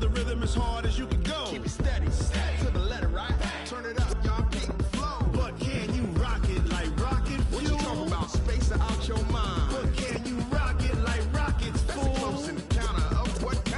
the rhythm as hard as you can go. Keep it steady, to the letter, right? Turn it up, y'all keep the flow. But can you rock it like rocket fuel? What you talking about? Space out your mind. But can you rock it like rockets, fool? That's a close encounter of what kind?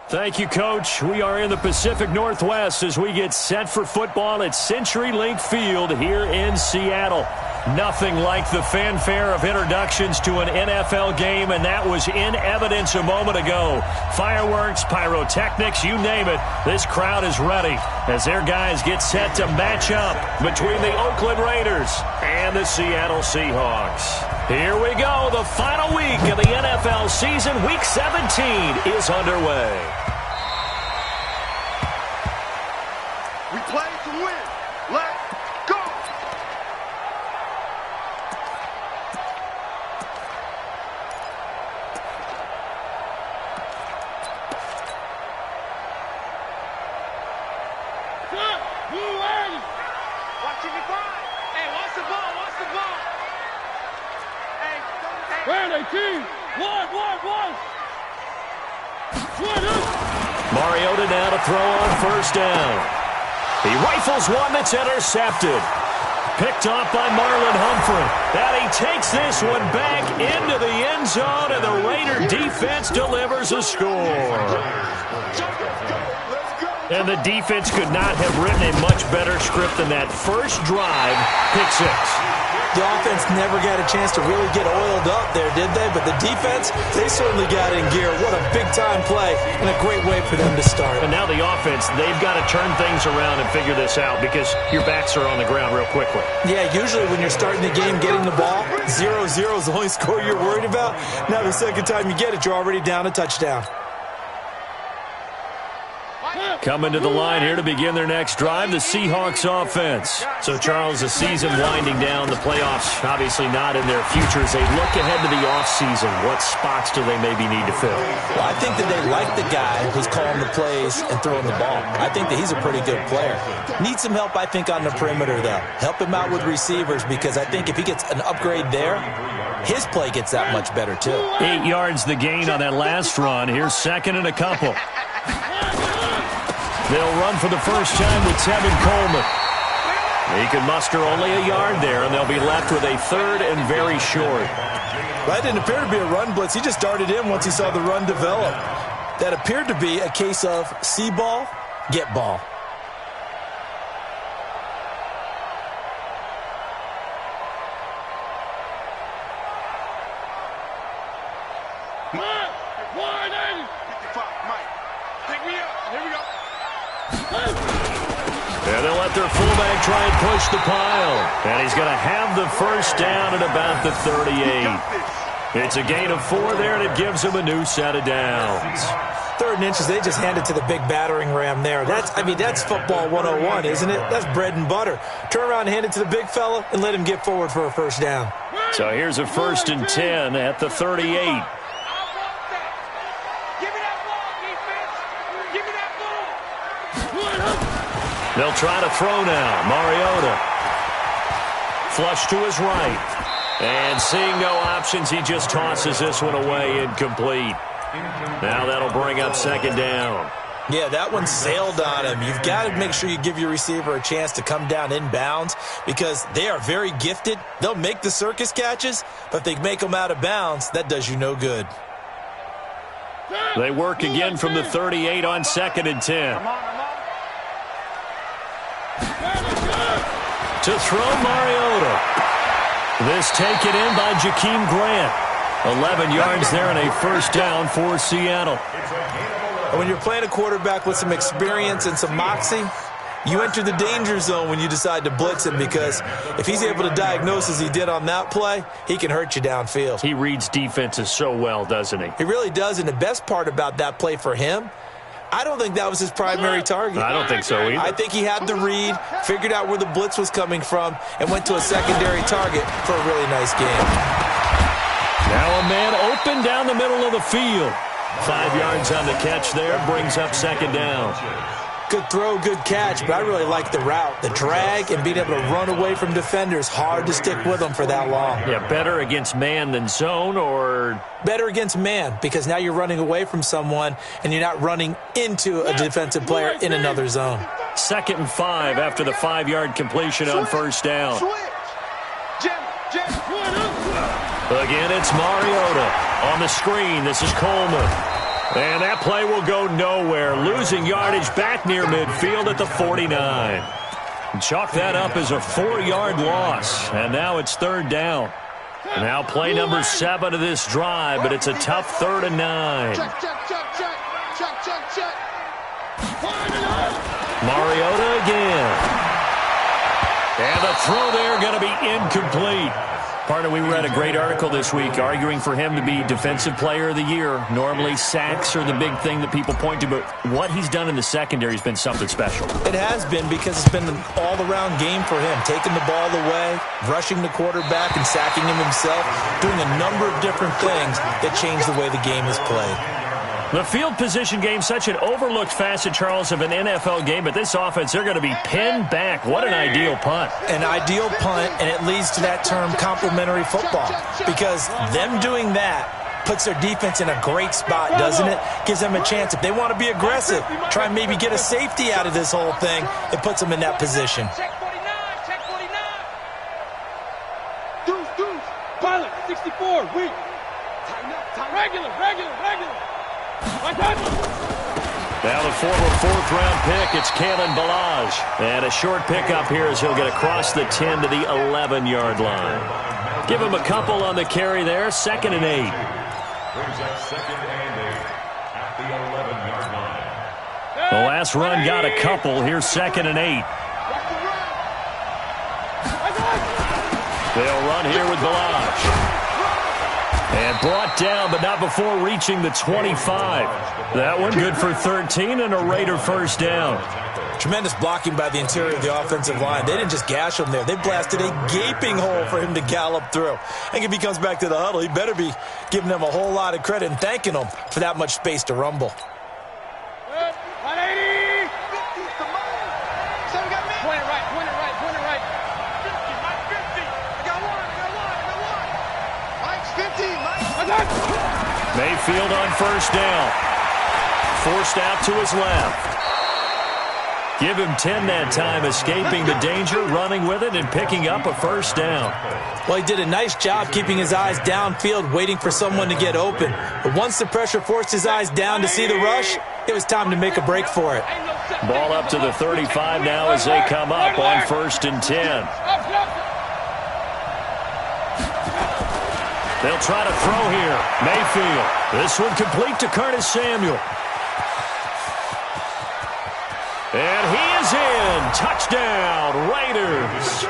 Thank you, Coach. We are in the Pacific Northwest as we get set for football at CenturyLink Field here in Seattle. Nothing like the fanfare of introductions to an NFL game, and that was in evidence a moment ago. Fireworks, pyrotechnics, you name it. This crowd is ready as their guys get set to match up between the Oakland Raiders and the Seattle Seahawks. Here we go. The final week of the NFL season, Week 17, is underway. We play to win. Let's go. Watching the ball. Hey, watch the ball. Watch the ball. Hey. Where are they, team? One. Mariota now to throw on first down. He rifles one that's intercepted. Picked off by Marlon Humphrey. And he takes this one back into the end zone, and the Raider defense delivers a score. And the defense could not have written a much better script than that first drive, pick six. The offense never got a chance to really get oiled up there, did they? But the defense, they certainly got in gear. What a big-time play and a great way for them to start. And now the offense, they've got to turn things around and figure this out because your backs are on the ground real quickly. Yeah, usually when you're starting the game, getting the ball, 0-0 is the only score you're worried about. Now the second time you get it, you're already down a touchdown. Coming to the line here to begin their next drive, the Seahawks offense. So, Charles, the season winding down, the playoffs obviously not in their future. As they look ahead to the offseason, what spots do they maybe need to fill? Well, I think that they like the guy who's calling the plays and throwing the ball. I think that he's a pretty good player. Needs some help, I think, on the perimeter, though. Help him out with receivers because I think if he gets an upgrade there, his play gets that much better, too. 8 yards the gain on that last run. Here's second and a couple. They'll run for the first time with Tevin Coleman. He can muster only a yard there, and they'll be left with a third and very short. That didn't appear to be a run blitz. He just darted in once he saw the run develop. That appeared to be a case of see ball, get ball. And they'll let their fullback try and push the pile. And he's going to have the first down at about the 38. It's a gain of 4 there, and it gives him a new set of downs. 3rd and inches, they just hand it to the big battering ram there. That's football 101, isn't it? That's bread and butter. Turn around and hand it to the big fella and let him get forward for a first down. So here's a 1st and 10 at the 38. They'll try to throw now. Mariota. Flush to his right. And seeing no options, he just tosses this one away, incomplete. Now that'll bring up second down. Yeah, that one sailed on him. You've got to make sure you give your receiver a chance to come down inbounds because they are very gifted. They'll make the circus catches, but if they make them out of bounds, that does you no good. They work again from the 38 on 2nd and 10. To throw Mariota. This taken in by Jakeem Grant. 11 yards there and a first down for Seattle. When you're playing a quarterback with some experience and some moxie, you enter the danger zone when you decide to blitz him because if he's able to diagnose as he did on that play, he can hurt you downfield. He reads defenses so well, doesn't he? He really does, and the best part about that play for him, I don't think that was his primary target. I don't think so either. I think he had the read, figured out where the blitz was coming from, and went to a secondary target for a really nice game. Now a man open down the middle of the field. 5 yards on the catch there, brings up second down. Good throw, good catch, but I really like the route. The drag and being able to run away from defenders, hard to stick with them for that long. Yeah, better against man than zone, or? Better against man, because now you're running away from someone and you're not running into a defensive player in another zone. 2nd and 5 after the 5-yard completion on first down. Again, it's Mariota on the screen. This is Coleman. And that play will go nowhere. Losing yardage back near midfield at the 49. Chalk that up as a 4-yard loss. And now it's 3rd down. Now play number 7 of this drive, but it's a tough 3rd and 9. Mariota again. And the throw there going to be incomplete. Partner, we read a great article this week arguing for him to be Defensive Player of the Year. Normally, sacks are the big thing that people point to, but what he's done in the secondary has been something special. It has been, because it's been an all-around game for him. Taking the ball away, rushing the quarterback, and sacking him himself, doing a number of different things that change the way the game is played. The field position game, such an overlooked facet, Charles, of an NFL game, but this offense, they're going to be pinned back. What an ideal punt. An ideal punt, and it leads to that term complementary football, because them doing that puts their defense in a great spot, doesn't it? Gives them a chance. If they want to be aggressive, try and maybe get a safety out of this whole thing, it puts them in that position. Check 49, check 49. Deuce, pilot, 64, weak. Tighten up, regular. Now the former 4th-round pick, it's Kalen Ballage. And a short pickup here as he'll get across the 10 to the 11-yard line. Give him a couple on the carry there, 2nd and 8. Brings up 2nd and 8 at the 11-yard line. The last run got a couple. Here's 2nd and 8. They'll run here with Ballage. And brought down, but not before reaching the 25. That one good for 13 and a Raider first down. Tremendous blocking by the interior of the offensive line. They didn't just gash him there. They blasted a gaping hole for him to gallop through. I think if he comes back to the huddle, he better be giving them a whole lot of credit and thanking them for that much space to rumble. 180. Point it right. 50. I got one. Mike's 50. Mayfield on first down. Forced out to his left. Give him 10 that time, escaping the danger, running with it, and picking up a first down. Well, he did a nice job keeping his eyes downfield, waiting for someone to get open. But once the pressure forced his eyes down to see the rush, it was time to make a break for it. Ball up to the 35 now as they come up on 1st and 10. They'll try to throw here. Mayfield. This one complete to Curtis Samuel. And he is in. Touchdown, Raiders.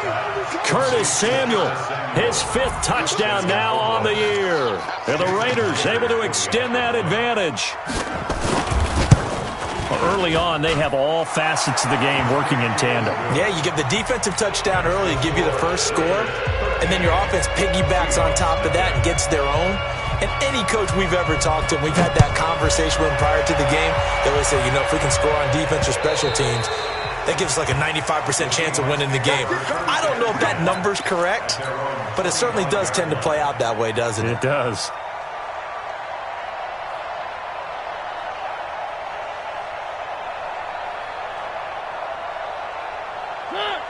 Curtis Samuel, his 5th touchdown now on the year. And the Raiders able to extend that advantage. Early on, they have all facets of the game working in tandem. Yeah, you get the defensive touchdown early, give you the first score, and then your offense piggybacks on top of that and gets their own. And any coach we've ever talked to, we've had that conversation with them prior to the game, they always say, if we can score on defense or special teams, that gives us like a 95% chance of winning the game. I don't know if that number's correct, but it certainly does tend to play out that way, doesn't it? It does.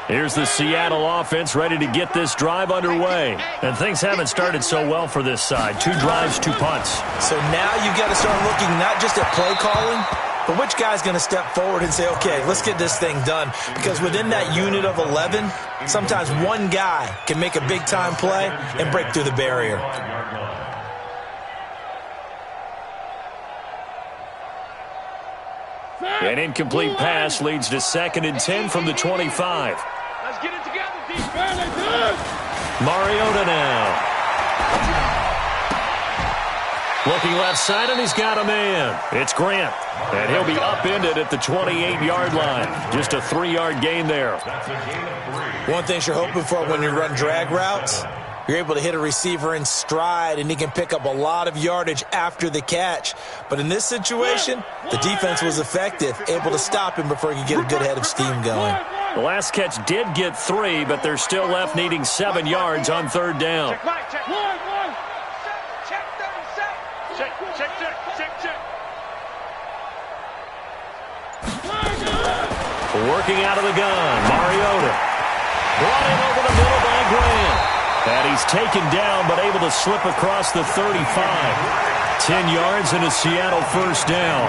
Here's the Seattle offense ready to get this drive underway. And things haven't started so well for this side. 2 drives, 2 punts. So now you've got to start looking not just at play calling, but which guy's going to step forward and say, okay, let's get this thing done. Because within that unit of 11, sometimes one guy can make a big-time play and break through the barrier. An incomplete pass leads to 2nd and 10 from the 25. Let's get it together, defense. Mariota now. Looking left side, and he's got a man. It's Grant. And he'll be upended at the 28-yard line. Just a 3-yard gain there. One thing you're hoping for when you run drag routes, You're able to hit a receiver in stride, and he can pick up a lot of yardage after the catch. But in this situation, the defense was effective, able to stop him before he could get a good head of steam going. The last catch did get 3, but they're still left needing 7 yards on 3rd down. Working out of the gun, Mariota. Brought in over the middle by Grant. And he's taken down, but able to slip across the 35. 10 yards and a Seattle first down.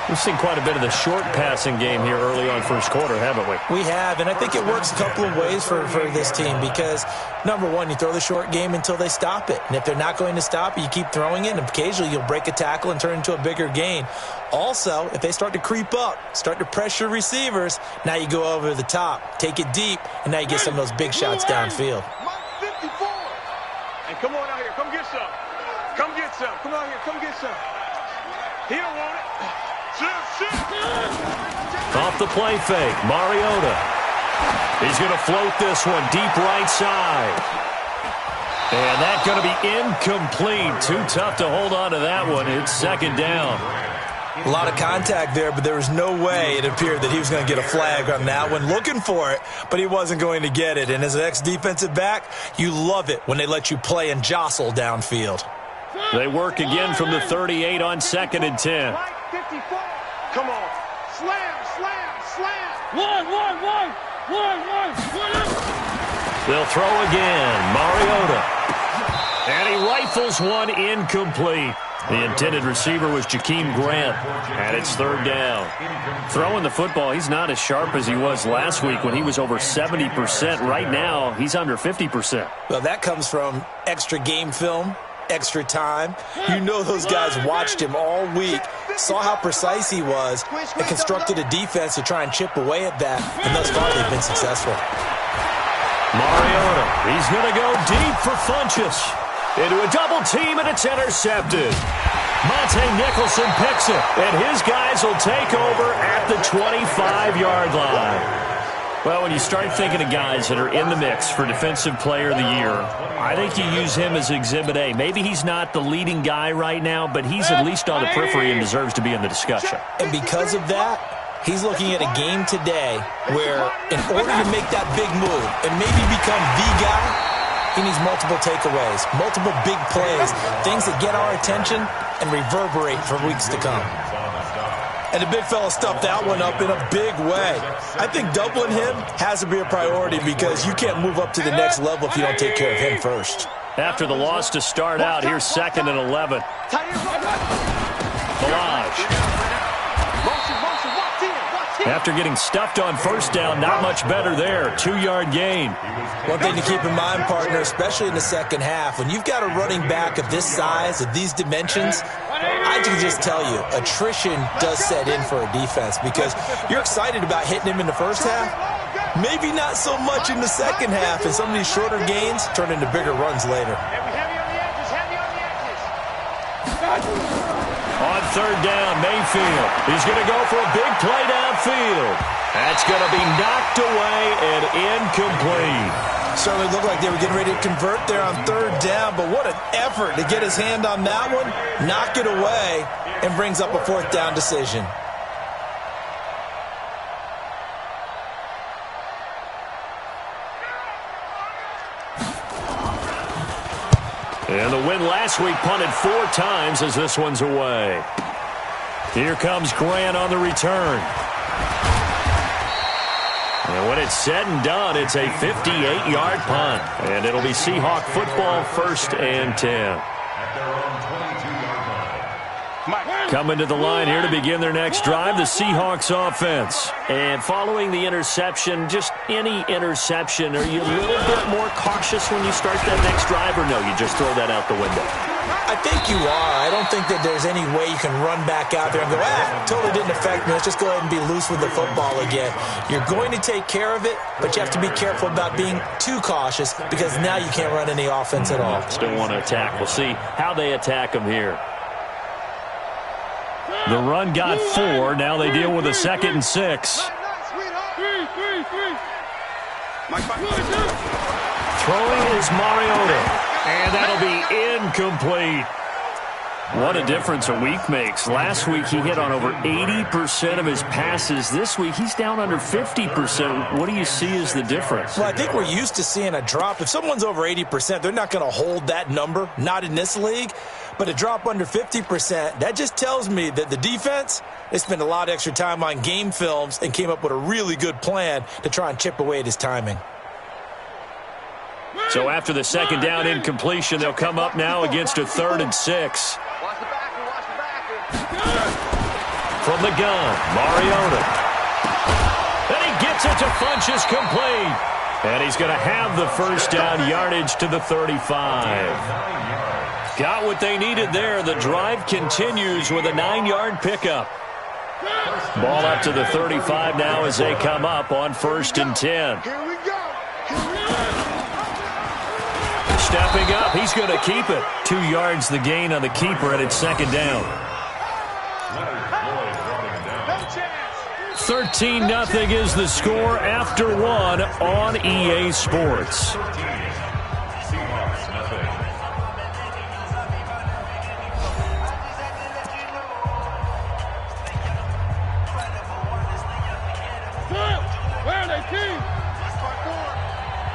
We've seen quite a bit of the short passing game here early on first quarter, haven't we? We have, and I think it works a couple of ways for this team because, number one, you throw the short game until they stop it. And if they're not going to stop it, you keep throwing it, and occasionally you'll break a tackle and turn it into a bigger gain. Also, if they start to creep up, start to pressure receivers, now you go over the top, take it deep, and now you get some of those big shots downfield. Hey, come on out here. Come get some. Come get some. Come out here. Come get some. He don't want it. Off the play fake, Mariota. He's going to float this one deep right side. And that's going to be incomplete. Too tough to hold on to that one. It's 2nd down. A lot of contact there, but there was no way it appeared that he was going to get a flag on that one. Looking for it, but he wasn't going to get it. And as an ex-defensive back, you love it when they let you play and jostle downfield. They work again from the 38 on 2nd and 10. Come on. Slam, slam, slam. One. They'll throw again. Mariota. And he rifles one incomplete. The intended receiver was Jakeem Grant, and it's 3rd down. Throwing the football, he's not as sharp as he was last week when he was over 70%. Right now, he's under 50%. Well, that comes from extra game film, extra time. You know those guys watched him all week, saw how precise he was, and constructed a defense to try and chip away at that, and thus far they've been successful. Mariota, he's going to go deep for Funchess. Into a double team, and it's intercepted. Monte Nicholson picks it, and his guys will take over at the 25-yard line. Well, when you start thinking of guys that are in the mix for Defensive Player of the Year, I think you use him as Exhibit A. Maybe he's not the leading guy right now, but he's at least on the periphery and deserves to be in the discussion. And because of that, he's looking at a game today where in order to make that big move and maybe become the guy, he needs multiple takeaways, multiple big plays, things that get our attention and reverberate for weeks to come. And the big fella stuffed that one up in a big way. I think doubling him has to be a priority because you can't move up to the next level if you don't take care of him first. After the loss to start out, here's 2nd and 11. Balaj. After getting stuffed on 1st down, not much better there. 2-yard gain. One thing to keep in mind, partner, especially in the second half, when you've got a running back of this size, of these dimensions, I can just tell you, attrition does set in for a defense because you're excited about hitting him in the first half, maybe not so much in the second half, and some of these shorter gains turn into bigger runs later. On 3rd down, Mayfield. He's going to go for a big play downfield. That's going to be knocked away and incomplete. Certainly looked like they were getting ready to convert there on 3rd down, but what an effort to get his hand on that one, knock it away, and brings up a 4th down decision. And the win last week punted 4 times as this one's away. Here comes Grant on the return. And when it's said and done, it's a 58-yard punt. And it'll be Seahawk football 1st and 10. Coming to the line here to begin their next drive, the Seahawks offense. And following the interception, just any interception, are you a little bit more cautious when you start that next drive, or no, you just throw that out the window? I think you are. I don't think that there's any way you can run back out there and go, totally didn't affect me. Let's just go ahead and be loose with the football again. You're going to take care of it, but you have to be careful about being too cautious because now you can't run any offense at all. Still want to attack. We'll see how they attack them here. The run got 4. Now they deal with a 2nd and 6. Throwing is Mariota. And that'll be incomplete. What a difference a week makes. Last week he hit on over 80% of his passes. This week he's down under 50%. What do you see as the difference? Well, I think we're used to seeing a drop. If someone's over 80%, they're not going to hold that number, not in this league. But a drop under 50%, that just tells me that the defense, they spent a lot of extra time on game films and came up with a really good plan to try and chip away at his timing. So after the second down incompletion, they'll come up now against a 3rd and 6. From the gun, Mariota. And he gets it to Funchess complete. And he's going to have the first down, yardage to the 35. Got what they needed there. The drive continues with a 9-yard pickup. Ball up to the 35 now as they come up on 1st and 10. Here we go. Stepping up, he's going to keep it. 2 yards the gain on the keeper, and it's 2nd down. 13-0 is the score after 1 on EA Sports.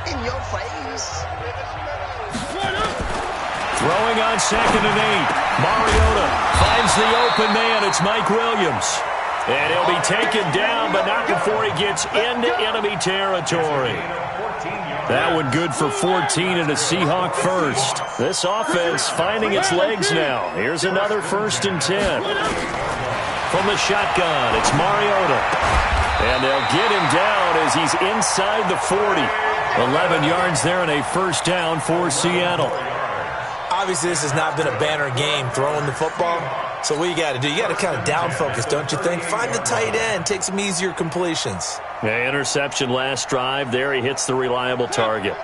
In your face. Throwing on 2nd and 8. Mariota finds the open man. It's Mike Williams. And he'll be taken down, but not before he gets into enemy territory. That one good for 14 and a Seahawk first. This offense finding its legs now. Here's another 1st and 10. From the shotgun, it's Mariota. And they'll get him down as he's inside the 40. 11 yards there and a first down for Seattle. Obviously, this has not been a banner game throwing the football. So what you got to do, you got to kind of down focus, don't you think? Find the tight end, take some easier completions. Yeah, interception last drive. There he hits the reliable target.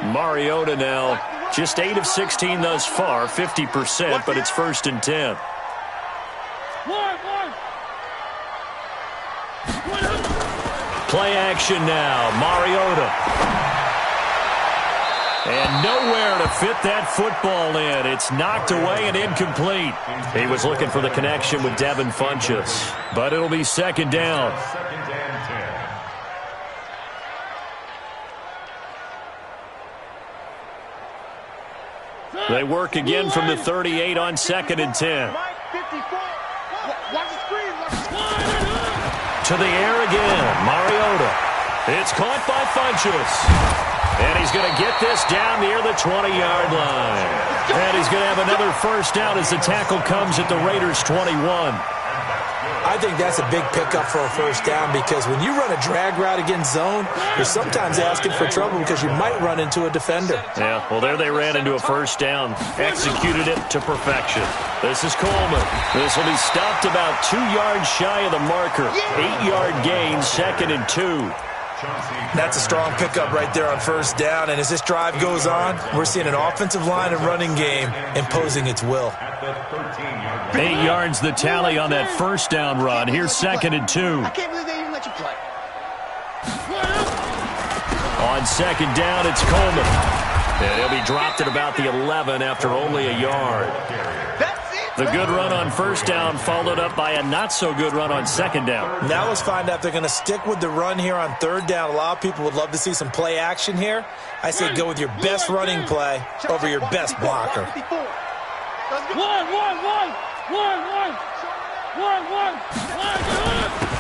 Mariota now just 8 of 16 thus far, 50%, but it's 1st and 10. Play action now, Mariota. And nowhere to fit that football in. It's knocked away and incomplete. He was looking for the connection with Devin Funchess. But it'll be 2nd down. They work again from the 38 on 2nd and 10. To the air again, Mariota. It's caught by Funchess. And he's going to get this down near the 20-yard line. And he's going to have another first down as the tackle comes at the Raiders' 21. I think that's a big pickup for a first down because when you run a drag route against zone, you're sometimes asking for trouble because you might run into a defender. Yeah, well, there they ran into a first down. Executed it to perfection. This is Coleman. This will be stopped about 2 yards shy of the marker. 8-yard gain, 2nd and 2. That's a strong pickup right there on first down. And as this drive goes on, we're seeing an offensive line and running game imposing its will. 8 yards the tally on that first down run. Here's 2nd and 2. I can't believe they even let you play. On 2nd down, it's Coleman. And he'll be dropped at about the 11 after only a yard. The good run on first down followed up by a not-so-good run on 2nd down. Now let's find out if they're going to stick with the run here on 3rd down. A lot of people would love to see some play action here. I say go with your best running play over your best blocker.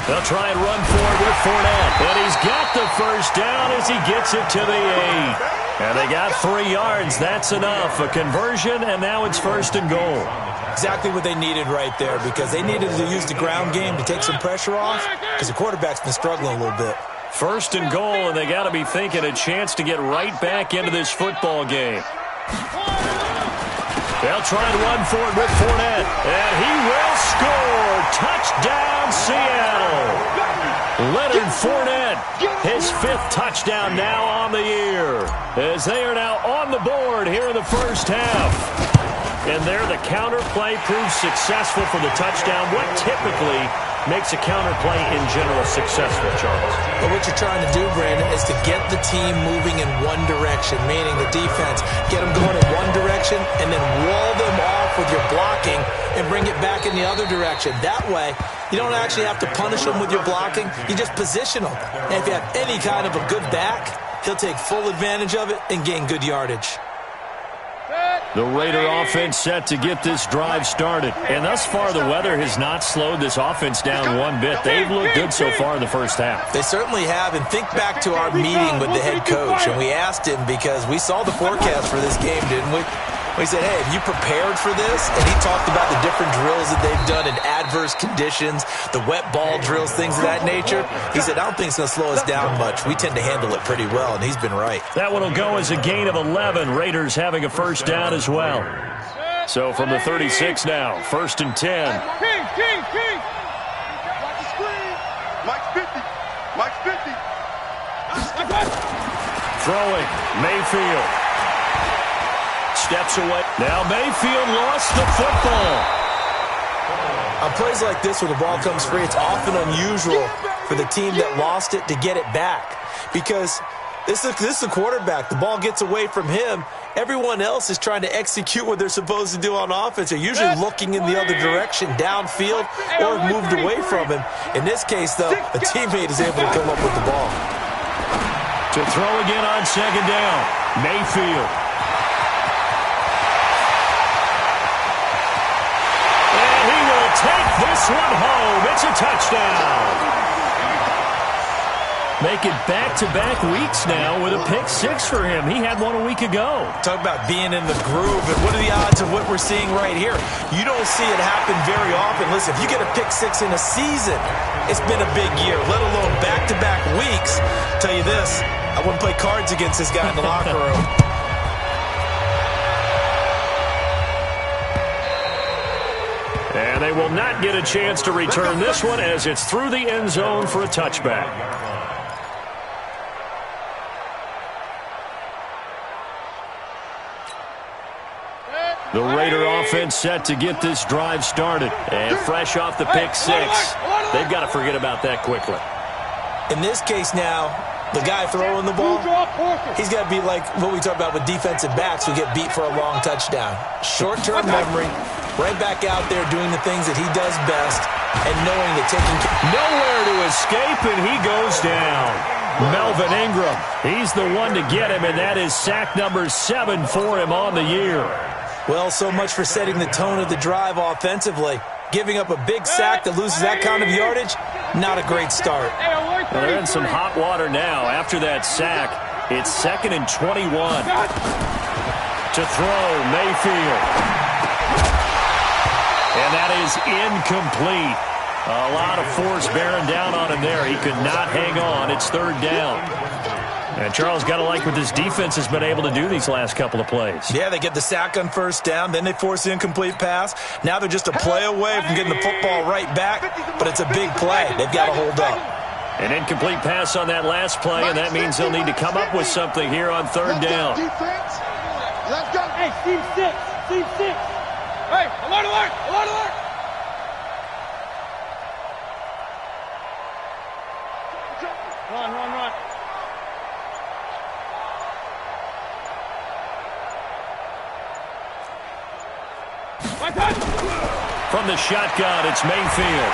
They'll try and run forward with Fournette. And he's got the first down as he gets it to the 8. And they got 3 yards. That's enough. A conversion, and now it's 1st and goal. Exactly what they needed right there because they needed to use the ground game to take some pressure off because the quarterback's been struggling a little bit. 1st and goal, and they got to be thinking a chance to get right back into this football game. They'll try and run forward with Fournette, and he will score. Touchdown, Seattle. Leonard Fournette, his 5th touchdown now on the year, as they are now on the board here in the first half. And there, the counter play proves successful for the touchdown. What typically makes a counterplay in general successful, Charles. But what you're trying to do, Brandon, is to get the team moving in one direction, meaning the defense, get them going in one direction and then wall them off with your blocking and bring it back in the other direction. That way, you don't actually have to punish them with your blocking. You just position them. And if you have any kind of a good back, he'll take full advantage of it and gain good yardage. The Raider offense set to get this drive started. And thus far, the weather has not slowed this offense down one bit. They've looked good so far in the first half. They certainly have. And think back to our meeting with the head coach. And we asked him, because we saw the forecast for this game, didn't we? We said, hey, have you prepared for this? And he talked about the different drills that they've done in adverse conditions, the wet ball drills, things of that nature. He said, I don't think it's going to slow us down much. We tend to handle it pretty well, and he's been right. That one will go as a gain of 11. Raiders having a first down as well. So from the 36 now, 1st and 10. King. Watch the screen. Mike's 50. Mike's 50. Throwing, Mayfield. Steps away. Now Mayfield lost the football. On plays like this where the ball comes free, it's often unusual for the team that lost it to get it back. Because this is the quarterback. The ball gets away from him. Everyone else is trying to execute what they're supposed to do on offense. They're usually looking in the other direction, downfield, or have moved away from him. In this case, though, a teammate is able to come up with the ball. To throw again on 2nd down, Mayfield. Take this one home. It's a touchdown. Make it back-to-back weeks now with a pick 6 for him. He had one a week ago. Talk about being in the groove, and what are the odds of what we're seeing right here? You don't see it happen very often. Listen, if you get a pick 6 in a season, it's been a big year, let alone back-to-back weeks. I'll tell you this, I wouldn't play cards against this guy in the locker room. And they will not get a chance to return this one as it's through the end zone for a touchback. The Raider offense set to get this drive started. And fresh off the pick 6, they've got to forget about that quickly. In this case now, the guy throwing the ball, he's got to be like what we talk about with defensive backs who get beat for a long touchdown. Short-term memory, right back out there doing the things that he does best and knowing that taking nowhere to escape, and he goes down. Melvin Ingram, he's the one to get him, and that is sack number 7 for him on the year. Well, so much for setting the tone of the drive offensively. Giving up a big sack that loses that kind of yardage, not a great start. Well, they're in some hot water now. After that sack, it's 2nd and 21. To throw, Mayfield. And that is incomplete. A lot of force bearing down on him there. He could not hang on. It's 3rd down. And Charles, got to like what this defense has been able to do these last couple of plays. Yeah, they get the sack on 1st down, then they force the incomplete pass. Now they're just a play away from getting the football right back, but it's a big play. They've got to hold up. An incomplete pass on that last play, and that means they'll need to come up with something here on 3rd down. Let's go. Hey, team 6. Hey, alert. Run. From the shotgun, it's Mayfield.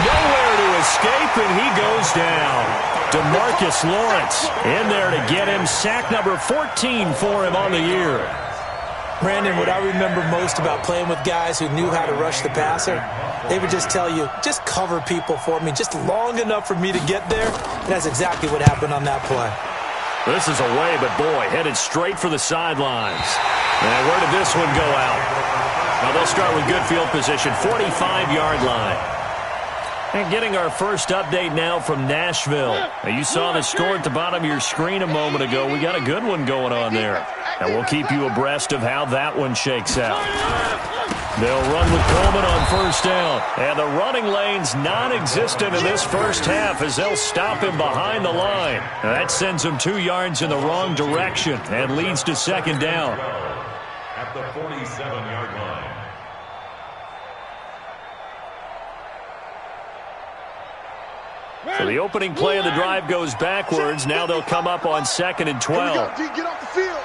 Nowhere to escape, and he goes down. DeMarcus Lawrence in there to get him. Sack number 14 for him on the year. Brandon, what I remember most about playing with guys who knew how to rush the passer, they would just tell you, just cover people for me, just long enough for me to get there. And that's exactly what happened on that play. This is away, but boy, headed straight for the sidelines. And where did this one go out? Well, they'll start with good field position, 45-yard line. And getting our first update now from Nashville. Now, you saw the score at the bottom of your screen a moment ago. We got a good one going on there. And we'll keep you abreast of how that one shakes out. They'll run with Coleman on 1st down. And the running lane's non-existent in this first half as they'll stop him behind the line. Now, that sends him 2 yards in the wrong direction and leads to 2nd down. At the 47-yard line. So the opening play of the drive goes backwards. Now they'll come up on 2nd and 12. Get off the field.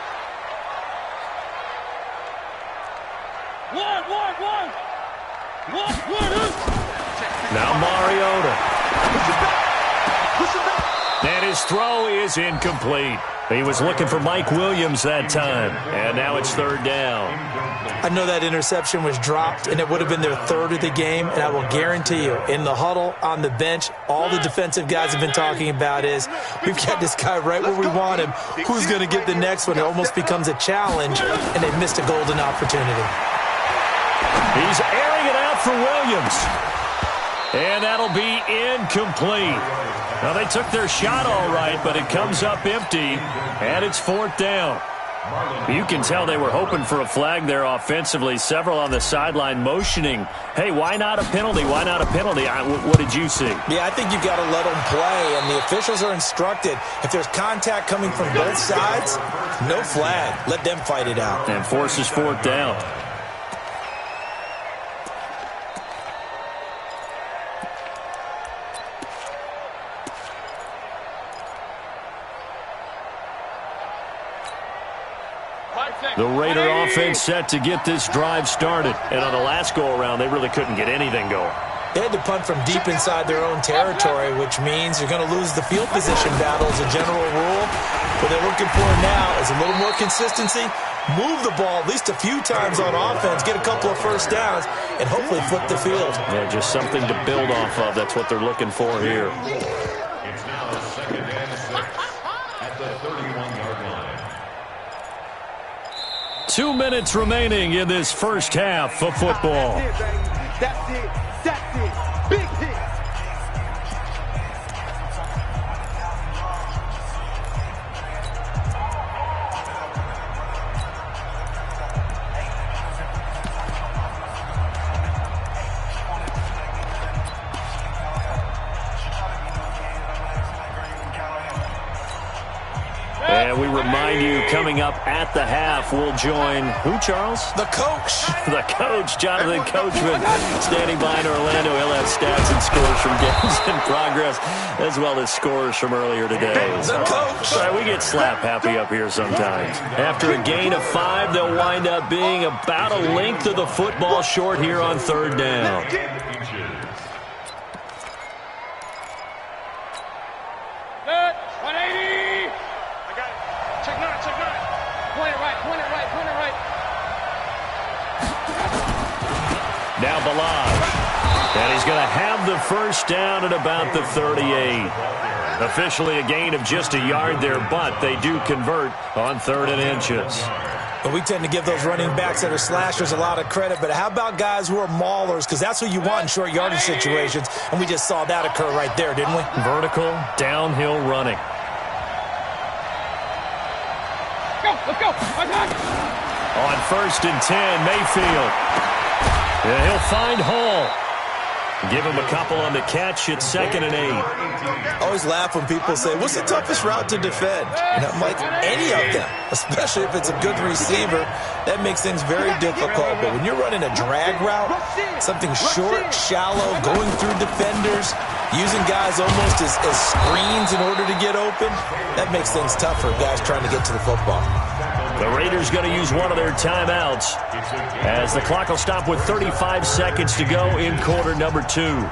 One. Now Mariota. Push it back. And his throw is incomplete. He was looking for Mike Williams that time. And now it's 3rd down. I know that interception was dropped, and it would have been their 3rd of the game, and I will guarantee you, in the huddle, on the bench, all the defensive guys have been talking about is, we've got this guy right where we want him. Who's going to get the next one? It almost becomes a challenge, and they missed a golden opportunity. He's airing it out for Williams. And that'll be incomplete. Now, they took their shot all right, but it comes up empty, and it's 4th down. You can tell they were hoping for a flag there offensively. Several on the sideline motioning, hey, why not a penalty? Why not a penalty? What did you see? Yeah, I think you've got to let them play, and the officials are instructed, if there's contact coming from both sides, no flag. Let them fight it out. And forces 4th down. The Raider offense set to get this drive started. And on the last go-around, they really couldn't get anything going. They had to punt from deep inside their own territory, which means you're going to lose the field position battle as a general rule. What they're looking for now is a little more consistency, move the ball at least a few times on offense, get a couple of first downs, and hopefully flip the field. Yeah, just something to build off of. That's what they're looking for here. It's now 2nd and 6 at the 31-yard line. 2 minutes remaining in this first half of football. That's it. Big hit. And we remind you, coming up at the half, we'll join who, Charles? The coach. The coach, Jonathan Coachman, standing by in Orlando. He'll have stats and scores from games in progress, as well as scores from earlier today. The coach. Sorry, we get slap happy up here sometimes. After a gain of 5, they'll wind up being about a length of the football short here on 3rd down. Good. 180. I got it. Check 9. Point it right. Now Balaj. And he's going to have the first down at about the 38. Officially a gain of just a yard there, but they do convert on 3rd and inches. But we tend to give those running backs that are slashers a lot of credit. But how about guys who are maulers? Because that's what you want in short yardage situations. And we just saw that occur right there, didn't we? Vertical, downhill running. Let's go. On 1st and 10, Mayfield. And he'll find Hall. Give him a couple on the catch at 2nd and 8. I always laugh when people say, what's the toughest route to defend? And I'm like, any of them, especially if it's a good receiver. That makes things very difficult. But when you're running a drag route, something short, shallow, going through defenders, using guys almost as screens in order to get open, that makes things tough for guys trying to get to the football. The Raiders going to use one of their timeouts as the clock will stop with 35 seconds to go in quarter number 2.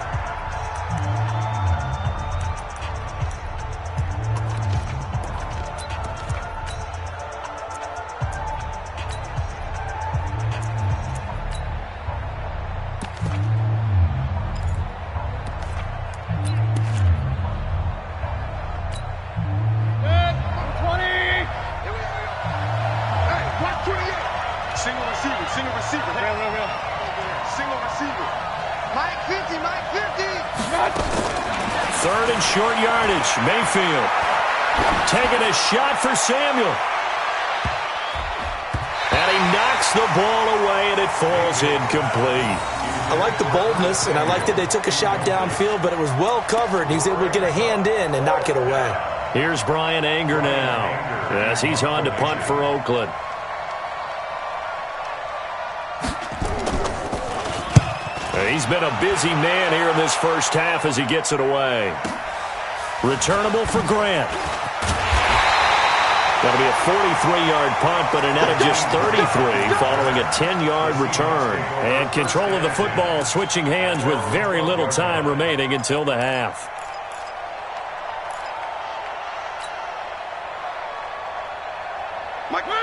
Third and short yardage. Mayfield taking a shot for Samuel. And he knocks the ball away, and it falls incomplete. I like the boldness, and I like that they took a shot downfield, but it was well covered. He's able to get a hand in and knock it away. Here's Brian Anger now as he's on to punt for Oakland. He's been a busy man here in this first half as he gets it away. Returnable for Grant. Going to be a 43-yard punt, but a net of just 33 following a 10-yard return. And control of the football switching hands with very little time remaining until the half.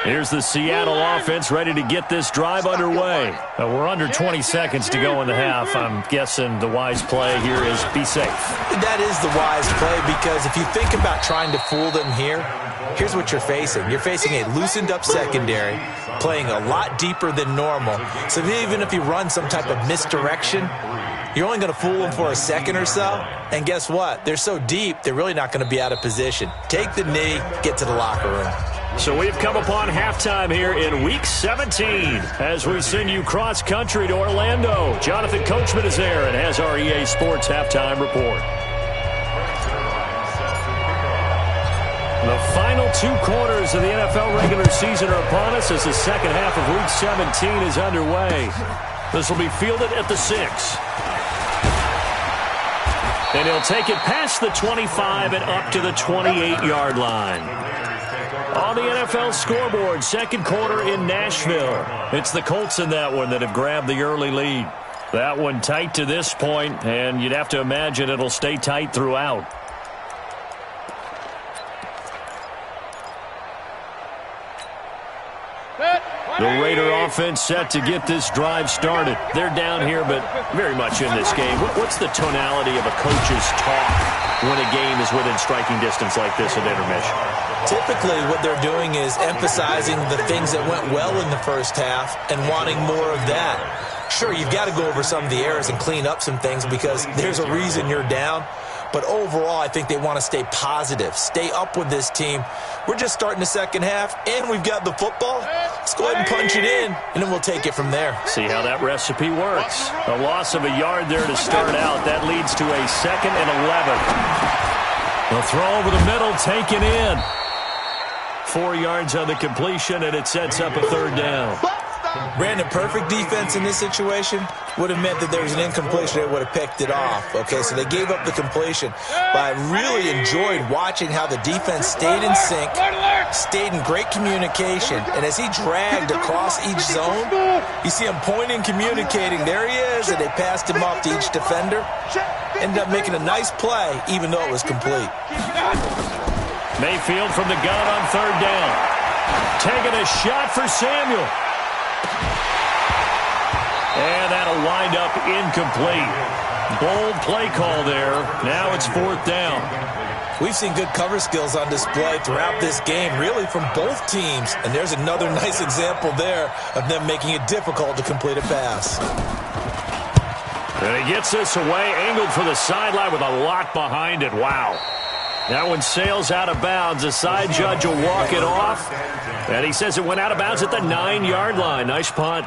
Here's the Seattle offense ready to get this drive underway. We're under 20 seconds to go in the half. I'm guessing the wise play here is be safe. That is the wise play, because if you think about trying to fool them here, here's what you're facing. You're facing a loosened-up secondary, playing a lot deeper than normal. So even if you run some type of misdirection, you're only going to fool them for a second or so. And guess what? They're so deep, they're really not going to be out of position. Take the knee, get to the locker room. So we've come upon halftime here in Week 17 as we send you cross-country to Orlando. Jonathan Coachman is there and has our EA Sports halftime report. The final 2 quarters of the NFL regular season are upon us as the second half of Week 17 is underway. This will be fielded at the 6. And he'll take it past the 25 and up to the 28-yard line. On the NFL scoreboard, second quarter in Nashville. It's the Colts in that one that have grabbed the early lead. That one tight to this point, and you'd have to imagine it'll stay tight throughout. The Raider offense set to get this drive started. They're down here, but very much in this game. What's the tonality of a coach's talk when a game is within striking distance like this at intermission? Typically, what they're doing is emphasizing the things that went well in the first half and wanting more of that. Sure, you've got to go over some of the errors and clean up some things because there's a reason you're down. But overall, I think they want to stay positive, stay up with this team. We're just starting the second half, and we've got the football. Let's go ahead and punch it in, and then we'll take it from there. See how that recipe works. A loss of a yard there to start out. That leads to a 2nd and 11. They'll throw over the middle, taken in. 4 yards on the completion, and it sets up a 3rd down. Brandon, perfect defense in this situation would have meant that there was an incompletion. They would have picked it off. Okay, so they gave up the completion. But I really enjoyed watching how the defense stayed in sync, stayed in great communication. And as he dragged across each zone, you see him pointing, communicating. There he is, and they passed him off to each defender. Ended up making a nice play, even though it was complete. Mayfield from the gun on 3rd down. Taking a shot for Samuel. And that'll wind up incomplete. Bold play call there. Now it's 4th down. We've seen good cover skills on display throughout this game, really from both teams. And there's another nice example there of them making it difficult to complete a pass. And he gets this away, angled for the sideline with a lot behind it. Wow. That one sails out of bounds. The side judge will walk it off. And he says it went out of bounds at the 9-yard line. Nice punt.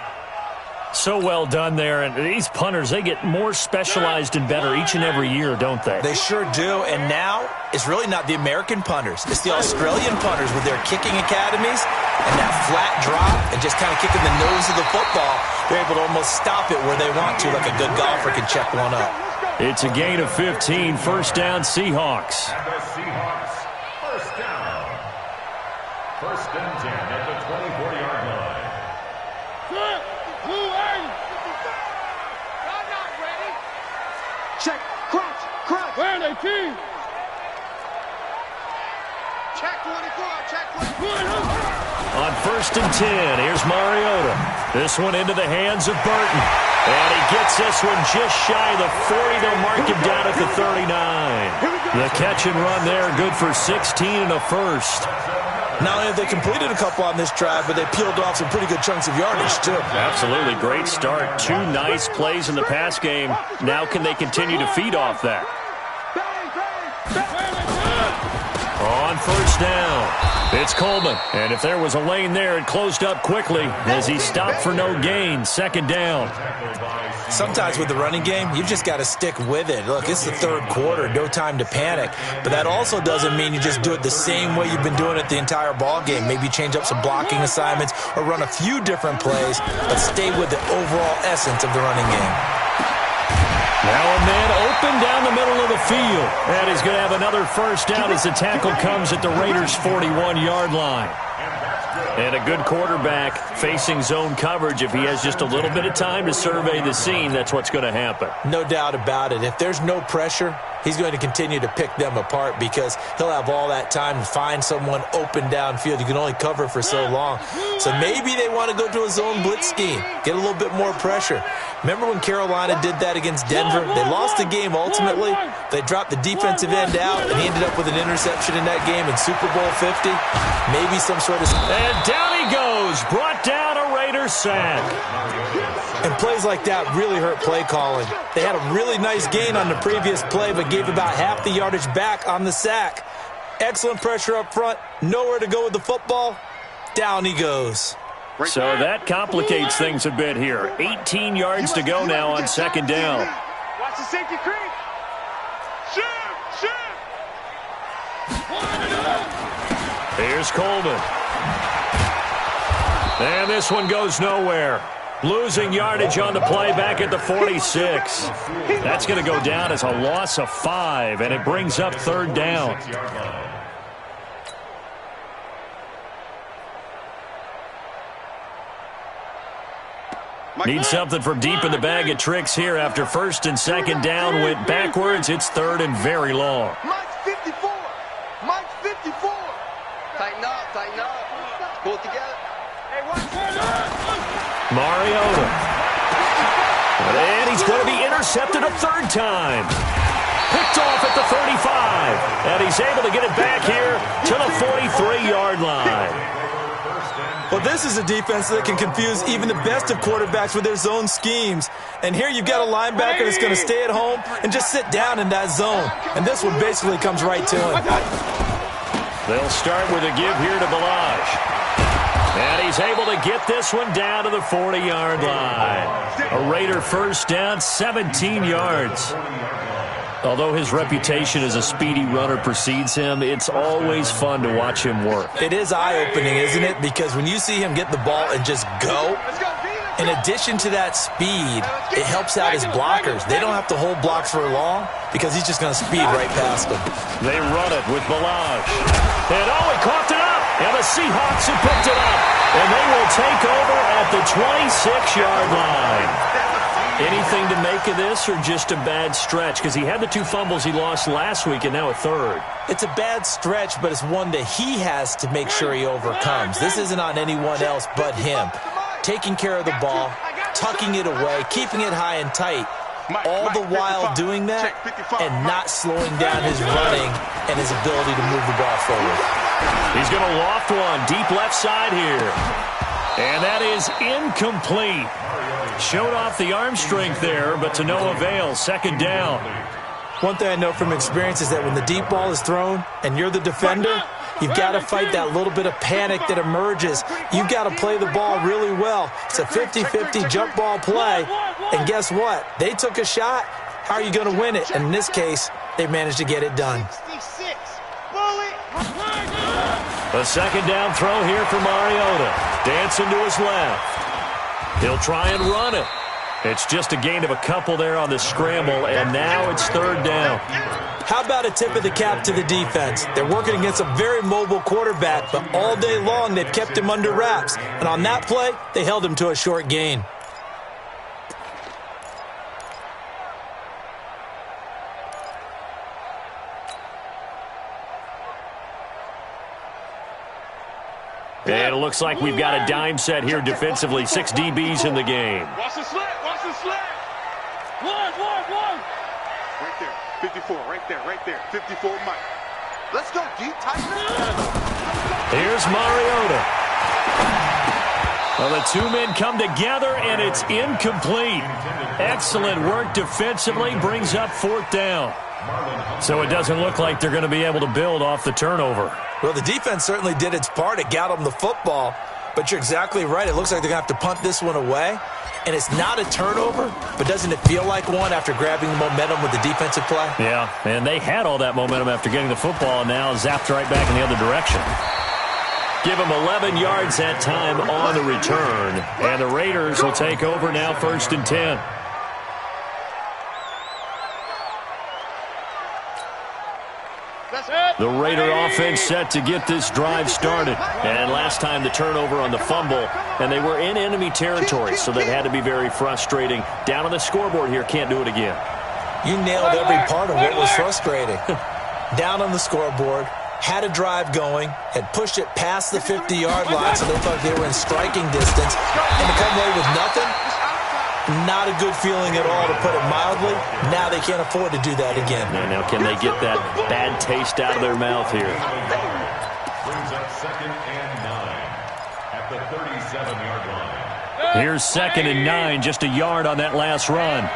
So well done there. And these punters, they get more specialized and better each and every year, don't they? They sure do. And now it's really not the American punters. It's the Australian punters with their kicking academies and that flat drop and just kind of kicking the nose of the football. They're able to almost stop it where they want to, like a good golfer can check one up. It's a gain of 15. 1st down, Seahawks. And the Seahawks, 1st down. 1st and 10 at the 24-yard line. Check, crunch, crunch. Where are they, team? Check 24, check 24. On 1st and 10, here's Mariota. This one into the hands of Burton. And he gets this one just shy of the 40. They'll mark him down at the 39. The catch and run there, good for 16 and a 1st. Not only have they completed a couple on this drive, but they peeled off some pretty good chunks of yardage, too. Absolutely. Great start. 2 nice plays in the pass game. Now can they continue to feed off that? On 1st down, it's Coleman. And if there was a lane there, it closed up quickly as he stopped for no gain. 2nd down. Sometimes with the running game, you've just got to stick with it. Look, it's the 3rd quarter, no time to panic. But that also doesn't mean you just do it the same way you've been doing it the entire ball game. Maybe change up some blocking assignments or run a few different plays, but stay with the overall essence of the running game. Now a man open down the middle of the field. And he's going to have another first down as the tackle comes at the Raiders' 41-yard line. And a good quarterback facing zone coverage. If he has just a little bit of time to survey the scene, that's what's going to happen. No doubt about it. If there's no pressure, he's going to continue to pick them apart because he'll have all that time to find someone open downfield. You can only cover for so long. So maybe they want to go to a zone blitz scheme, get a little bit more pressure. Remember when Carolina did that against Denver? They lost the game ultimately. They dropped the defensive end out, and he ended up with an interception in that game in Super Bowl 50. Maybe some sort of... And down he goes. Brought down a Raiders sack. And plays like that really hurt play calling. They had a really nice gain on the previous play, but gave about half the yardage back on the sack. Excellent pressure up front. Nowhere to go with the football. Down he goes. So that complicates things a bit here. 18 yards to go now on second down. Watch the safety creep. Shoot! Here's Coleman. And this one goes nowhere. Losing yardage on the play back at the 46. That's going to go down as a loss of 5, and it brings up third down. Need something from deep in the bag of tricks here after first and second down went backwards. It's third and very long. Mike's 54. Mike's 54. Tighten up. Pull it together. Hey, watch Mariota. And he's going to be intercepted a third time. Picked off at the 35. And he's able to get it back here to the 43-yard line. Well, this is a defense that can confuse even the best of quarterbacks with their zone schemes. And here you've got a linebacker that's going to stay at home and just sit down in that zone. And this one basically comes right to him. They'll start with a give here to Balazs. And he's able to get this one down to the 40-yard line. A Raider first down, 17 yards. Although his reputation as a speedy runner precedes him, it's always fun to watch him work. It is eye-opening, isn't it? Because when you see him get the ball and just go, in addition to that speed, it helps out his blockers. They don't have to hold blocks for long because he's just going to speed right past them. They run it with Balazs. And he caught it up. And the Seahawks have picked it up. And they will take over at the 26-yard line. Anything to make of this or just a bad stretch? Because he had the 2 fumbles he lost last week and now a third. It's a bad stretch, but it's one that he has to make sure he overcomes. This isn't on anyone else but him. Taking care of the ball, tucking it away, keeping it high and tight, all the while doing that and not slowing down his running and his ability to move the ball forward. He's going to loft one deep left side here. And that is incomplete. Showed off the arm strength there, but to no avail. Second down. One thing I know from experience is that when the deep ball is thrown and you're the defender, you've got to fight that little bit of panic that emerges. You've got to play the ball really well. It's a 50-50 jump ball play. And guess what? They took a shot. How are you going to win it? And in this case, they managed to get it done. A second down throw here for Mariota. Dancing to his left. He'll try and run it. It's just a gain of a couple there on the scramble, and now it's third down. How about a tip of the cap to the defense? They're working against a very mobile quarterback, but all day long they've kept him under wraps. And on that play, they held him to a short gain. And it looks like we've got a dime set here defensively. 6 DBs in the game. Watch the slant. One. Right there. 54, right there. 54, Mike. Let's go, deep, tight. Here's Mariota. Well, the 2 men come together, and it's incomplete. Excellent work defensively. Brings up fourth down. So it doesn't look like they're going to be able to build off the turnover. Well, the defense certainly did its part. It got them the football. But you're exactly right. It looks like they're going to have to punt this one away. And it's not a turnover, but doesn't it feel like one after grabbing the momentum with the defensive play? Yeah, and they had all that momentum after getting the football and now zapped right back in the other direction. Give them 11 yards that time on the return. And the Raiders will take over now, 1st and 10. The Raider offense set to get this drive started. And last time the turnover on the fumble, and they were in enemy territory, so that had to be very frustrating. Down on the scoreboard here, can't do it again. You nailed every part of what was frustrating. Down on the scoreboard, had a drive going, had pushed it past the 50-yard line, so they thought they were in striking distance, and to come away with nothing, not a good feeling at all, to put it mildly. Now they can't afford to do that again. Now can they get that bad taste out of their mouth here? Brings up 2nd and 9 at the 37-yard line. Here's 2nd and 9, just a yard on that last run.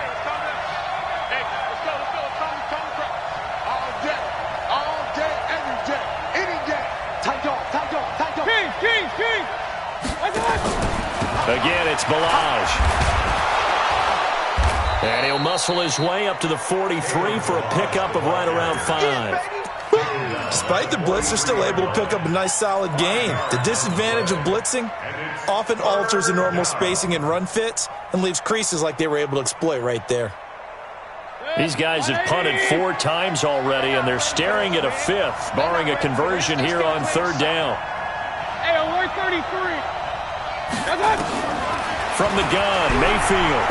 Again, it's Balaj. And he'll muscle his way up to the 43 for a pickup of right around 5. Despite the blitz, they're still able to pick up a nice, solid gain. The disadvantage of blitzing often alters the normal spacing and run fits and leaves creases like they were able to exploit right there. These guys have punted 4 times already, and they're staring at a 5th, barring a conversion here on 3rd down. Hey, alert 33. From the gun, Mayfield.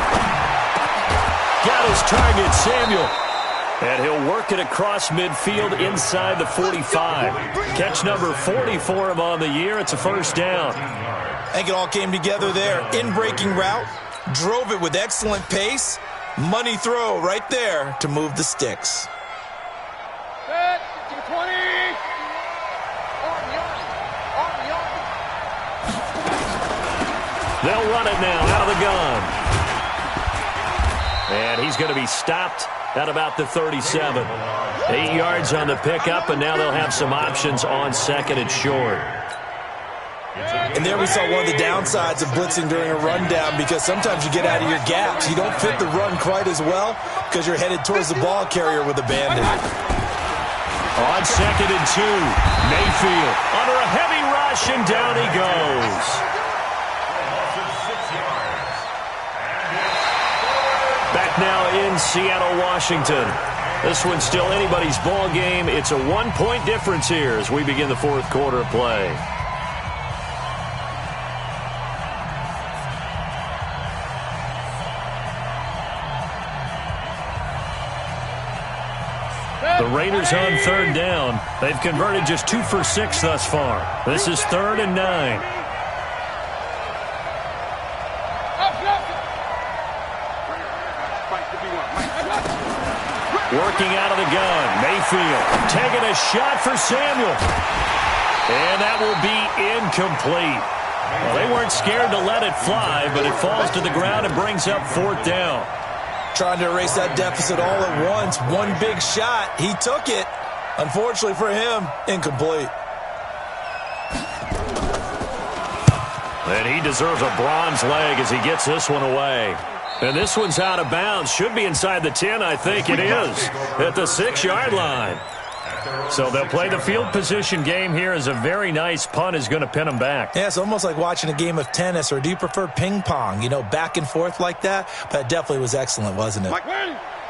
Got his target, Samuel. And he'll work it across midfield inside the 45. Catch number 40 for him on the year. It's a 1st down. I think it all came together there. In-breaking route, drove it with excellent pace. Money throw right there to move the sticks. Set, 20. They'll run it now out of the gun. And he's going to be stopped at about the 37. 8 yards on the pickup, and now they'll have some options on 2nd and short. And there we saw one of the downsides of blitzing during a rundown, because sometimes you get out of your gaps. You don't fit the run quite as well because you're headed towards the ball carrier with a bandit. On 2nd and 2, Mayfield under a heavy rush, and down he goes. Back now in Seattle, Washington. This one's still anybody's ball game. It's a 1-point difference here as we begin the 4th quarter of play. The Raiders on 3rd down. They've converted just 2 for 6 thus far. This is 3rd and 9. Working out of the gun, Mayfield taking a shot for Samuel. And that will be incomplete. Well, they weren't scared to let it fly, but it falls to the ground and brings up 4th down. Trying to erase that deficit all at once. One big shot. He took it. Unfortunately for him, incomplete. And he deserves a bronze leg as he gets this one away. And this one's out of bounds. Should be inside the 10, I think it is, at the 6-yard line. So they'll play the field position game here as a very nice punt is going to pin them back. Yeah, it's almost like watching a game of tennis, or do you prefer ping pong? You know, back and forth like that? But it definitely was excellent, wasn't it?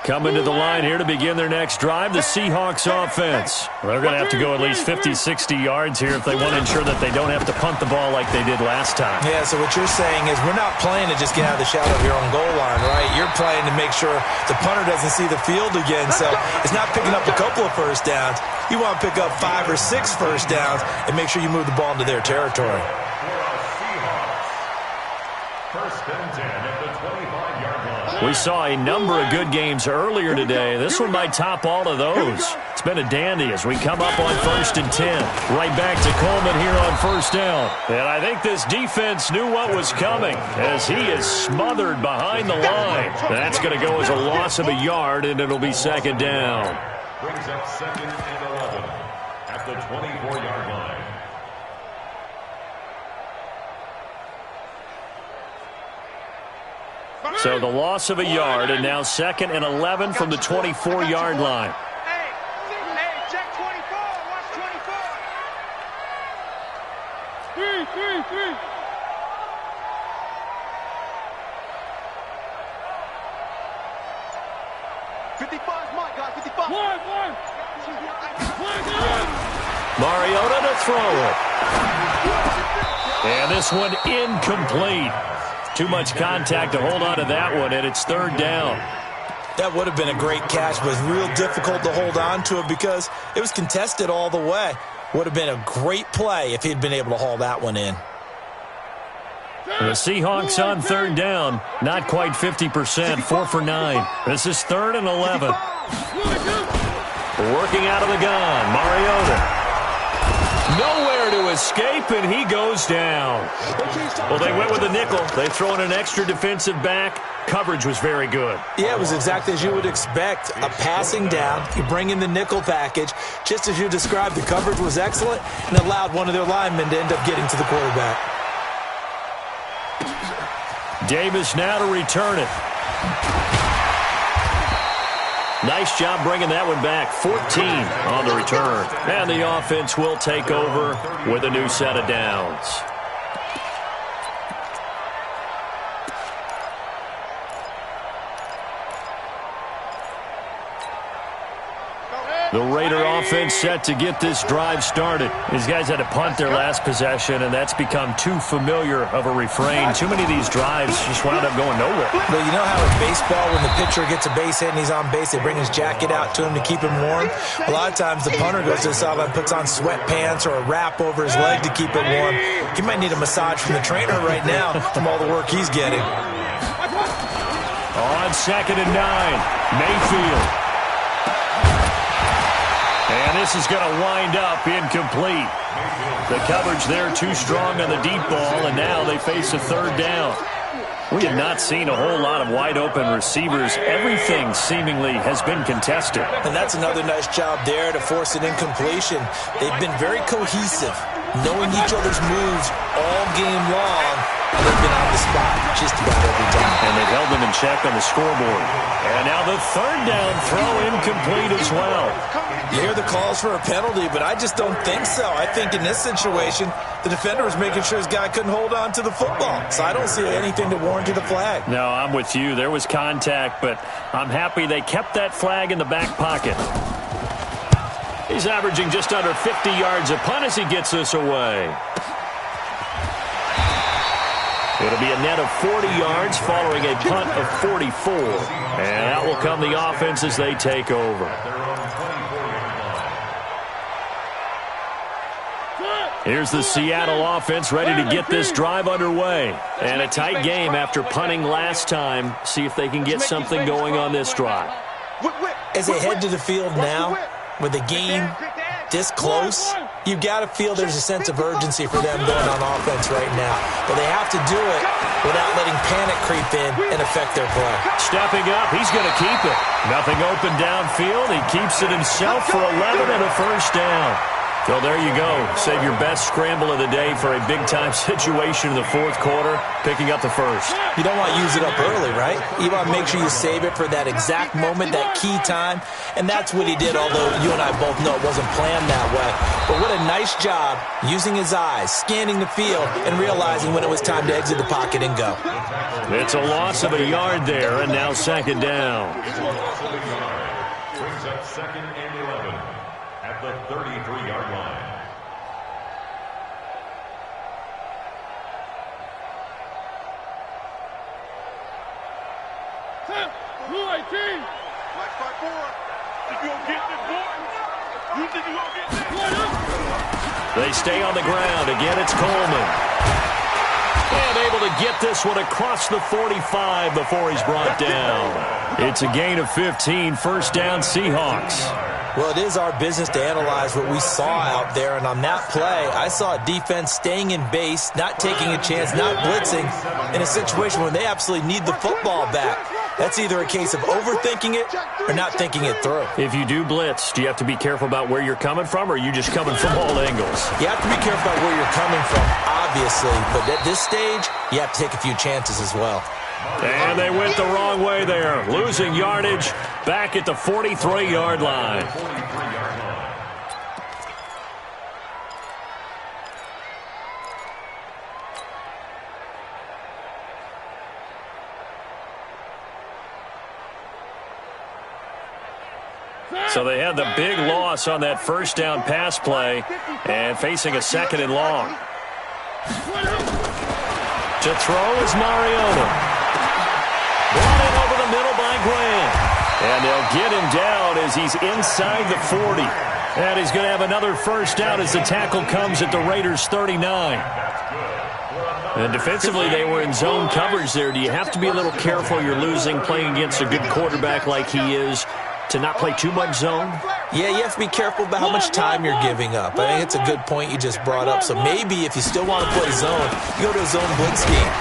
Coming to the line here to begin their next drive, the Seahawks offense. They're going to have to go at least 50, 60 yards here if they want to ensure that they don't have to punt the ball like they did last time. Yeah, so what you're saying is we're not playing to just get out of the shadow of your own goal line, right? You're playing to make sure the punter doesn't see the field again. So it's not picking up a couple of 1st downs. You want to pick up 5 or 6 1st downs and make sure you move the ball into their territory. 1st and 10 at the 25-yard line. We saw a number of good games earlier today. This one might top all of those. It's been a dandy as we come up on 1st and 10. Right back to Coleman here on 1st down. And I think this defense knew what was coming as he is smothered behind the line. That's going to go as a loss of a yard, and it'll be 2nd down. Brings up 2nd and 11 at the 24-yard line. So the loss of a yard, and now 2nd and 11 from the 24-yard line. Hey, check 24. Watch 24. 3. 55 is mine, guys. 55. One. Mariota to throw it. And this one incomplete. Too much contact to hold on to that one, and it's third down. That would have been a great catch, but it was real difficult to hold on to it because it was contested all the way. Would have been a great play if he'd been able to haul that one in. The Seahawks on third down, not quite 50%, 4 for 9. This is 3rd and 11. Working out of the gun, Mariota. Nowhere to escape, and he goes down. Well, they went with a nickel. They throw in an extra defensive back. Coverage was very good. Yeah, it was exactly as you would expect. A passing down. You bring in the nickel package. Just as you described, the coverage was excellent and allowed one of their linemen to end up getting to the quarterback. Davis now to return it. Nice job bringing that one back. 14 on the return. And the offense will take over with a new set of downs. The Raider offense set to get this drive started. These guys had to punt their last possession, and that's become too familiar of a refrain. Too many of these drives just wound up going nowhere. Well, you know how in baseball, when the pitcher gets a base hit and he's on base, they bring his jacket out to him to keep him warm? A lot of times the punter goes to the sideline, puts on sweatpants or a wrap over his leg to keep it warm. He might need a massage from the trainer right now from all the work he's getting. On 2nd and 9, Mayfield. And this is going to wind up incomplete. The coverage there too strong on the deep ball, and now they face a third down. We have not seen a whole lot of wide-open receivers. Everything seemingly has been contested. And that's another nice job there to force an incompletion. They've been very cohesive, knowing each other's moves all game long, and they've been on the spot just about every time. And they've held them in check on the scoreboard. And now the third down throw incomplete as well. You hear the calls for a penalty, but I just don't think so. I think in this situation, the defender was making sure his guy couldn't hold on to the football. So I don't see anything to warrant the flag. No, I'm with you. There was contact, but I'm happy they kept that flag in the back pocket. He's averaging just under 50 yards a punt as he gets this away. It'll be a net of 40 yards following a punt of 44. And out will come the offense as they take over. Here's the Seattle offense ready to get this drive underway. And a tight game after punting last time. See if they can get something going on this drive. As they head to the field now, with the game this close, you've got to feel there's a sense of urgency for them going on offense right now. But they have to do it without letting panic creep in and affect their play. Stepping up, he's going to keep it. Nothing open downfield. He keeps it himself for 11 and a first down. So there you go. Save your best scramble of the day for a big-time situation in the fourth quarter, picking up the first. You don't want to use it up early, right? You want to make sure you save it for that exact moment, that key time. And that's what he did, although you and I both know it wasn't planned that way. But what a nice job using his eyes, scanning the field, and realizing when it was time to exit the pocket and go. It's a loss of a yard there, and now 2nd down. Brings up 2nd and 11 at the 33-yard line. Blue 18. Flex by 4. Think you gonna get this, boy? You think you gonna get this? They stay on the ground. Again, it's Coleman. And able to get this one across the 45 before he's brought down. It's a gain of 15. First down, Seahawks. Well, it is our business to analyze what we saw out there, and on that play, I saw a defense staying in base, not taking a chance, not blitzing, in a situation where they absolutely need the football back. That's either a case of overthinking it or not thinking it through. If you do blitz, do you have to be careful about where you're coming from, or are you just coming from all angles? You have to be careful about where you're coming from, obviously, but at this stage, you have to take a few chances as well. And they went the wrong way there, losing yardage back at the 43-yard line. So they had the big loss on that first down pass play and facing a second and long. To throw is Mariota. Brought in over the middle by Graham. And they'll get him down as he's inside the 40. And he's going to have another first down as the tackle comes at the Raiders' 39. And defensively, they were in zone coverage there. Do you have to be a little careful? You're losing, playing against a good quarterback like he is, to not play too much zone? Yeah, you have to be careful about how much time you're giving up. I think it's a good point you just brought up. So maybe if you still want to play zone, you go to a zone blitz scheme.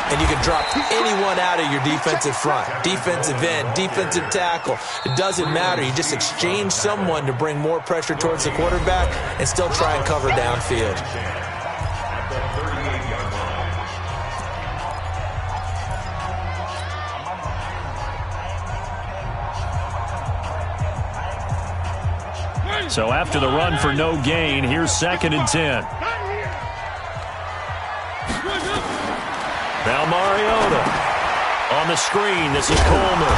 And you can drop anyone out of your defensive front. Defensive end, defensive tackle. It doesn't matter. You just exchange someone to bring more pressure towards the quarterback and still try and cover downfield. So after the run for no gain, here's 2nd and 10. Now Mariota on the screen. This is Coleman.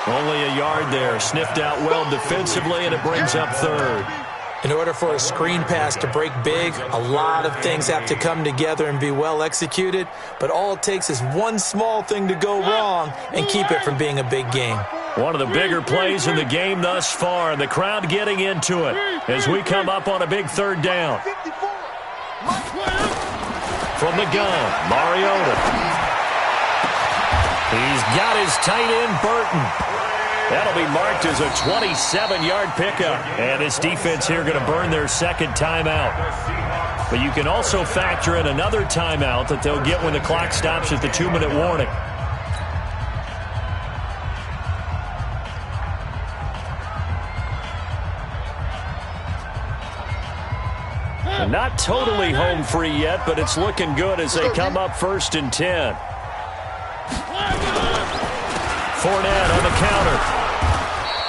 Only a yard there. Sniffed out well defensively, and it brings up 3rd. In order for a screen pass to break big, a lot of things have to come together and be well executed. But all it takes is one small thing to go wrong and keep it from being a big game. One of the bigger plays in the game thus far, and the crowd getting into it as we come up on a big 3rd down. From the gun, Mariota. He's got his tight end, Burton. That'll be marked as a 27-yard pickup. And this defense here going to burn their 2nd timeout. But you can also factor in another timeout that they'll get when the clock stops at the 2-minute warning. Not totally home free yet, but it's looking good as they come up 1st and 10. Fournette on the counter.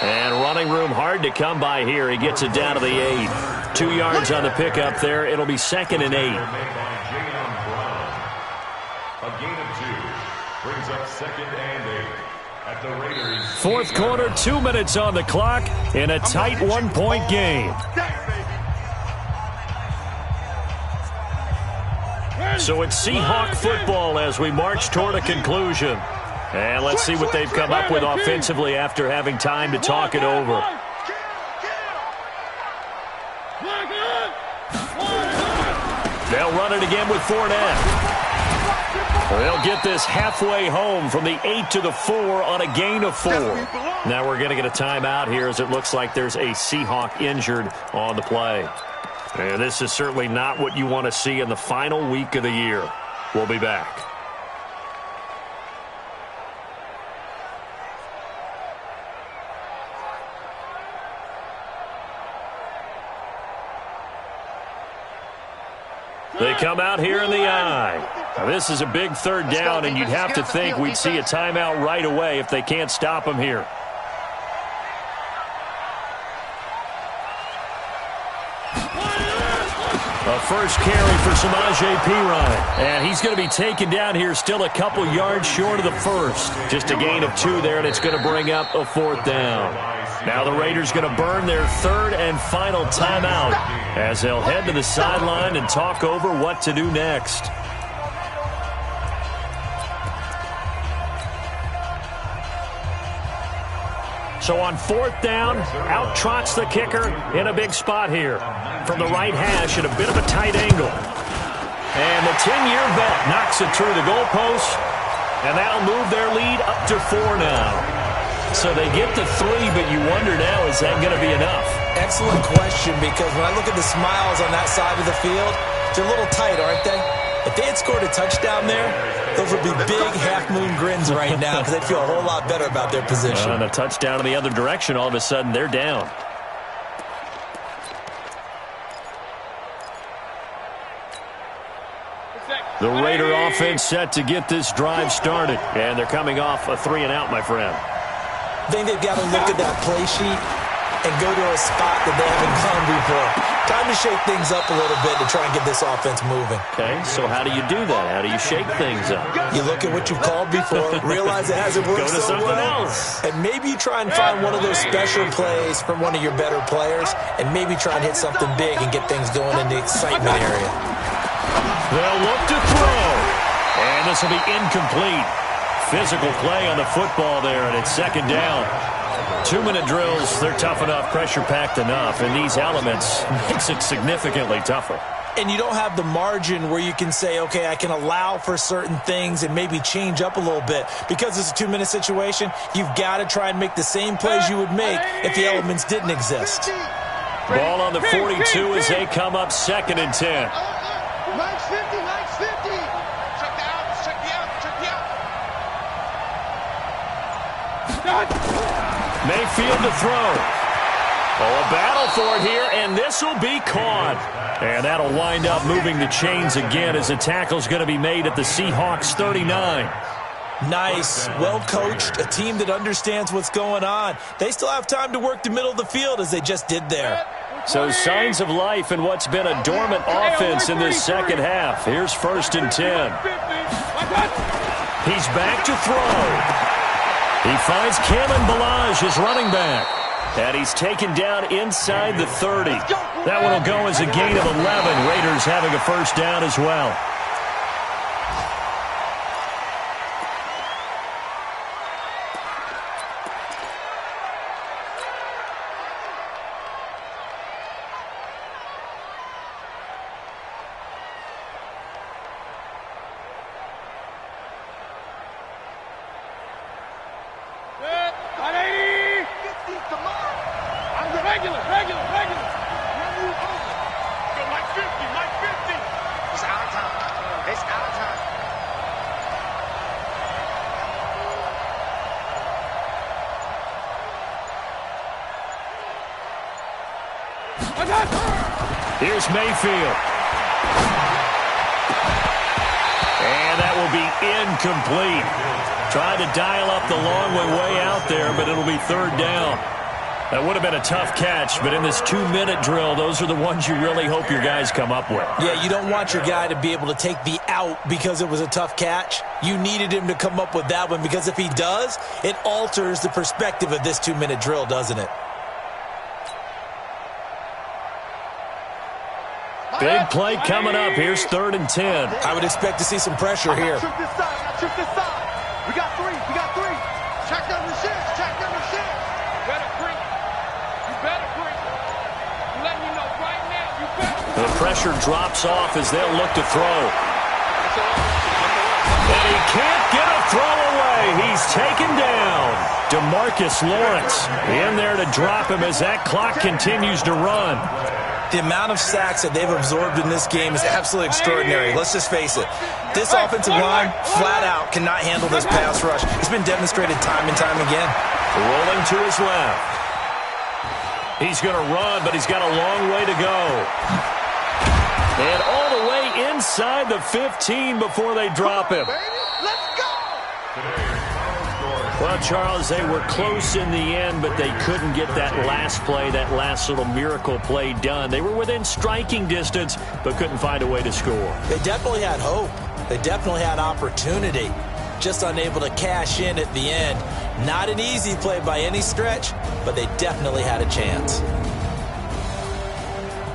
And running room hard to come by here. He gets it down to the 8. 2 yards on the pickup there. It'll be 2nd and 8. A gain of 2 brings up 2nd and 8 at the Raiders. 4th quarter, 2 minutes on the clock in a tight 1-point game. So it's Seahawk football as we march toward a conclusion. And let's see what they've come up with offensively after having time to talk it over. They'll run it again with Fournette. They'll get this halfway home from the 8 to the 4 on a gain of 4. Now we're going to get a timeout here as it looks like there's a Seahawk injured on the play. And this is certainly not what you want to see in the final week of the year. We'll be back. They come out here in the eye. Now, this is a big 3rd down, and you'd have to think we'd see a timeout right away if they can't stop them here. A first carry for Samaje Perine. And he's going to be taken down here still a couple yards short of the 1st. Just a gain of 2 there, and it's going to bring up a 4th down. Now the Raiders going to burn their 3rd and final timeout as they'll head to the sideline and talk over what to do next. So on 4th down, out trots the kicker in a big spot here. From the right hash at a bit of a tight angle. And the 10-year vet knocks it through the goalpost, and that'll move their lead up to 4 now. So they get to 3, but you wonder now, is that going to be enough? Excellent question, because when I look at the smiles on that side of the field, they're a little tight, aren't they? If they had scored a touchdown there, those would be big half-moon grins right now because they'd feel a whole lot better about their position. And a touchdown in the other direction, all of a sudden they're down. The Raider offense set to get this drive started. And they're coming off a 3-and-out, my friend. I think they've got to look at that play sheet and go to a spot that they haven't gone before. Time to shake things up a little bit to try and get this offense moving. Okay, so how do you do that? How do you shake things up? You look at what you've called before, realize it hasn't worked Go to so something well, else. and maybe you try and find one of those special plays from one of your better players, and maybe try and hit something big and get things going in the excitement area. They'll look to throw, and this will be incomplete. Physical play on the football there, and it's second down. 2-minute drills, they're tough enough, pressure-packed enough, and these elements makes it significantly tougher. And you don't have the margin where you can say, okay, I can allow for certain things and maybe change up a little bit. Because it's a 2-minute situation, you've got to try and make the same plays you would make if the elements didn't exist. Ball on the 42 as they come up 2nd and 10. Mike's 50, Mike's 50. Check the out, check the out, check the out. Mayfield to throw. Oh, a battle for it here, and this will be caught. And that'll wind up moving the chains again as the tackle's going to be made at the Seahawks 39. Nice, well-coached, a team that understands what's going on. They still have time to work the middle of the field as they just did there. So signs of life in what's been a dormant offense in this second half. Here's 1st and 10. He's back to throw. He finds Kalen Ballage, his running back. And he's taken down inside the 30. That one will go as a gain of 11. Raiders having a first down as well. Here's Mayfield. And that will be incomplete. Trying to dial up the long way out there, but it'll be 3rd down. That would have been a tough catch, but in this 2-minute drill, those are the ones you really hope your guys come up with. Yeah, you don't want your guy to be able to take the out because it was a tough catch. You needed him to come up with that one because if he does, it alters the perspective of this 2-minute drill, doesn't it? Big play coming up. Here's 3rd and 10. I would expect to see some pressure here. Trip this side. We got three. Check number 6. You better bring. You let me know right now. You better. The pressure drops off as they'll look to throw. And he can't get a throw away. He's taken down. DeMarcus Lawrence in there to drop him as that clock continues to run. The amount of sacks that they've absorbed in this game is absolutely extraordinary. Let's just face it. This offensive line, flat out, cannot handle this pass rush. It's been demonstrated time and time again. Rolling to his left. He's going to run, but he's got a long way to go. And all the way inside the 15 before they drop him. Let's go. Well, Charles, they were close in the end, but they couldn't get that last play, that last little miracle play done. They were within striking distance, but couldn't find a way to score. They definitely had hope. They definitely had opportunity. Just unable to cash in at the end. Not an easy play by any stretch, but they definitely had a chance.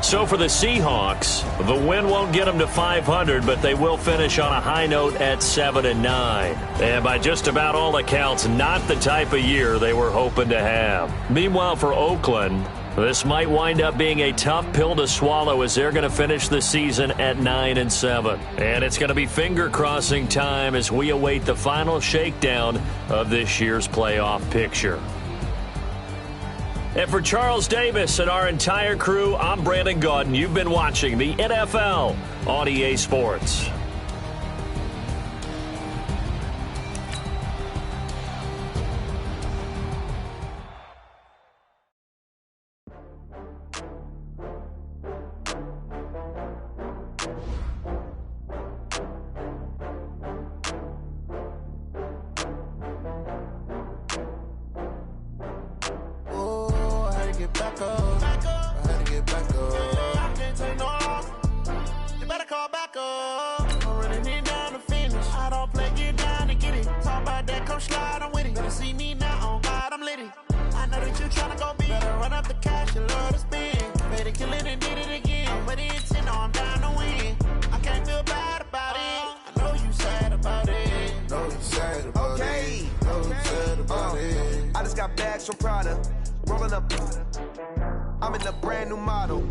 So for the Seahawks, the win won't get them to 500, but they will finish on a high note at 7-9. And by just about all accounts, not the type of year they were hoping to have. Meanwhile, for Oakland, this might wind up being a tough pill to swallow as they're going to finish the season at 9-7. And it's going to be finger-crossing time as we await the final shakedown of this year's playoff picture. And for Charles Davis and our entire crew, I'm Brandon Gaudin. You've been watching the NFL on EA Sports. back up. I had to get back up. I can't take no loss. You better call back up. I'm running it down to finish. I don't play, get down to get it. Talk about that, come slide, I'm with it. Better see me now, on God, I'm litty. I know that you tryna go big. Better run up the cash, you love to spend. Better kill it and did it again. But it's in, I'm down to win. I can't feel bad about it. I know you sad about it. Know you sad about it. Know you sad about it. I just got bags from Prada. Rolling up. I'm in a brand new model.